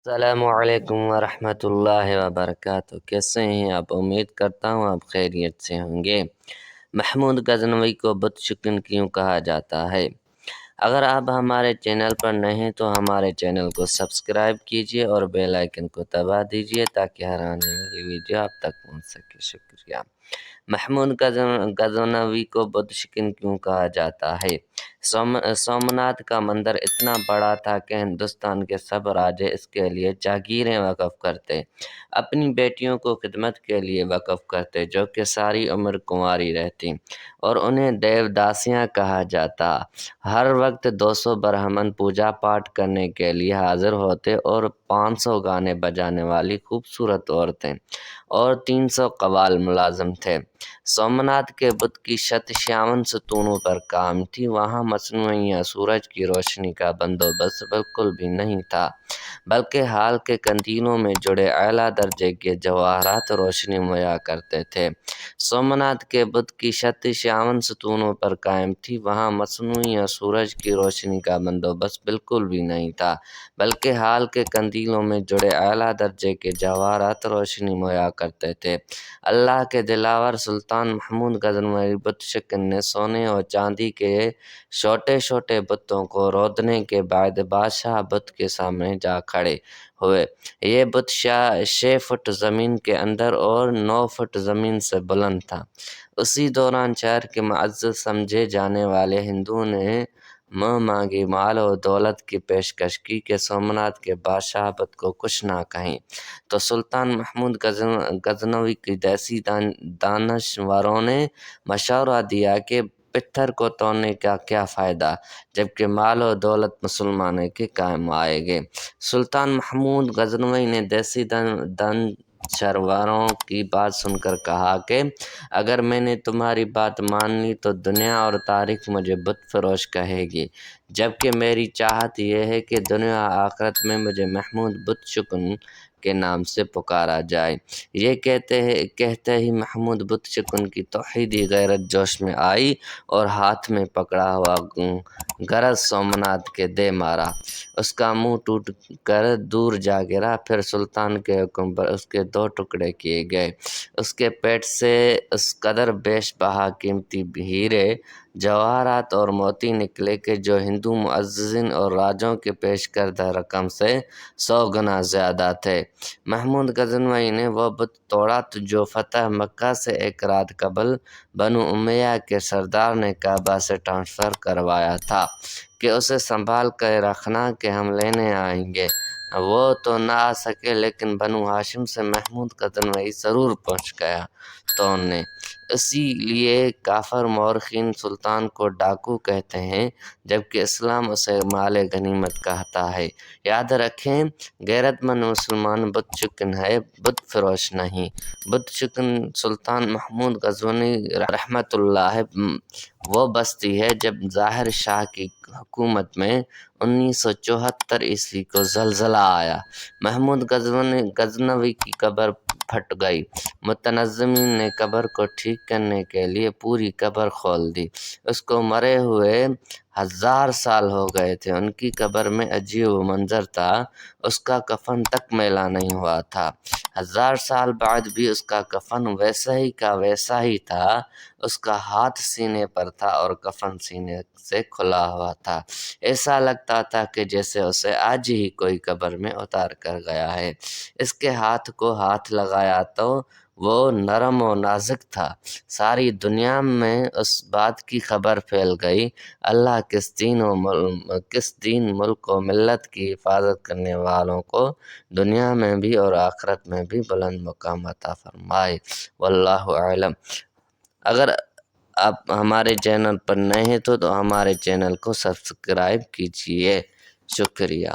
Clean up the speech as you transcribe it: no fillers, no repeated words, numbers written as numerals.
السلام علیکم ورحمۃ اللہ وبرکاتہ۔ کیسے ہیں آپ؟ امید کرتا ہوں آپ خیریت سے ہوں گے۔ محمود غزنوی کو بت شکن کیوں کہا جاتا ہے؟ اگر آپ ہمارے چینل پر نئے ہیں تو ہمارے چینل کو سبسکرائب کیجیے اور بیل آئیکن کو دبا دیجیے تاکہ ہر آنے والی ویڈیو آپ تک پہنچ سکے۔ شکریہ۔ محمود غزنوی کو بت شکن کیوں کہا جاتا ہے؟ سومناتھ کا مندر اتنا بڑا تھا کہ ہندوستان کے سب راجے اس کے لیے جاگیریں وقف کرتے، اپنی بیٹیوں کو خدمت کے لیے وقف کرتے جو کہ ساری عمر کنواری رہتی، اور انہیں دیو داسیاں کہا جاتا۔ ہر وقت 200 برہمن پوجا پاٹ کرنے کے لیے حاضر ہوتے اور 500 گانے بجانے والی خوبصورت عورتیں اور 300 قوال ملازم تھے۔ سومناتھ کے بت کی چھت 56 ستونوں پر قائم تھی۔ وہاں مصنوعی یا سورج کی روشنی کا بندوبست بالکل بھی نہیں تھا، بلکہ حال کے قندیلوں میں جڑے اعلیٰ درجے کے جواہرات روشنی مہیا کرتے تھے۔ سومناتھ کے بت کی چھت 56 ستونوں پر قائم تھی۔ وہاں مصنوعی یا سورج کی روشنی کا بندوبست بالکل بھی نہیں تھا، بلکہ حال کے قندیلوں میں جڑے اعلیٰ درجے کے جواہرات روشنی مہیا کرتے تھے۔ اللہ کے دلاور سلطان محمود غزنوی بت شکن نے سونے اور چاندی کے چھوٹے چھوٹے بتوں کو رودنے کے بعد بادشاہ بت کے سامنے جا کھڑے ہوئے۔ یہ بت 6 فٹ زمین کے اندر اور 9 فٹ زمین سے بلند تھا۔ اسی دوران شہر کے معزز سمجھے جانے والے ہندوؤں نے مانگی مال اور دولت کی پیشکش کی کہ سومناتھ کے بادشاہ بت کو کچھ نہ کہیں، تو سلطان محمود غزنوی کی دیسی دانشوروں نے مشورہ دیا کہ پتھر کو توڑنے کا کیا فائدہ جبکہ مال و دولت مسلمانوں کے کام آئے گے۔ سلطان محمود غزنوی نے دیسی دانشوروں کی بات سن کر کہا کہ اگر میں نے تمہاری بات مان لی تو دنیا اور تاریخ مجھے بت فروش کہے گی، جبکہ میری چاہت یہ ہے کہ دنیا آخرت میں مجھے محمود بت شکن کے نام سے پکارا جائے۔ یہ کہتے ہی محمود بت شکن کی توحیدی غیرت جوش میں آئی اور ہاتھ میں پکڑا ہوا گرز سومناتھ کے دے مارا۔ اس کا منہ ٹوٹ کر دور جا گرا۔ پھر سلطان کے حکم پر اس کے 2 ٹکڑے کیے گئے۔ اس کے پیٹ سے اس قدر بیش بہا قیمتی ہیرے، جواہرات اور موتی نکلے کہ جو ہندو معززین اور راجوں کے پیش کردہ رقم سے 100 گنا زیادہ تھے۔ محمود غزنوی نے وہ بت توڑا جو فتح مکہ سے ایک رات قبل بنو امیہ کے سردار نے کعبہ سے ٹرانسفر کروایا تھا کہ اسے سنبھال کر رکھنا کہ ہم لینے آئیں گے۔ وہ تو نہ آ سکے لیکن بنو ہاشم سے محمود غزنوی ضرور پہنچ گیا توڑنے۔ اسی لیے کافر مورخین سلطان کو ڈاکو کہتے ہیں، جبکہ اسلام اسے مال غنیمت کہتا ہے۔ یاد رکھیں، غیرت مند مسلمان بت شکن ہے، بت فروش نہیں۔ بت شکن سلطان محمود غزنوی رحمۃ اللہ وہ بستی ہے جب ظاہر شاہ کی حکومت میں 1974 عیسوی کو زلزلہ آیا۔ محمود غزنوی کی قبر پھٹ گئی۔ متنظمین نے قبر کو ٹھیک کرنے کے لیے پوری قبر کھول دی۔ اس کو مرے ہوئے 1000 سال ہو گئے تھے۔ ان کی قبر میں عجیب منظر تھا، اس کا کفن تک میلا نہیں ہوا تھا۔ 1000 سال بعد بھی اس کا کفن ویسا ہی کا ویسا ہی تھا۔ اس کا ہاتھ سینے پر تھا اور کفن سینے سے کھلا ہوا تھا۔ ایسا لگتا تھا کہ جیسے اسے آج ہی کوئی قبر میں اتار کر گیا ہے۔ اس کے ہاتھ کو ہاتھ لگایا تو وہ نرم و نازک تھا۔ ساری دنیا میں اس بات کی خبر پھیل گئی، اللہ کس دین، ملک و ملت کی حفاظت کرنے والوں کو دنیا میں بھی اور آخرت میں بھی بلند مقام عطا فرمائے۔ واللہ اعلم۔ اگر آپ ہمارے چینل پر نئے ہیں تو ہمارے چینل کو سبسکرائب کیجیے۔ شکریہ۔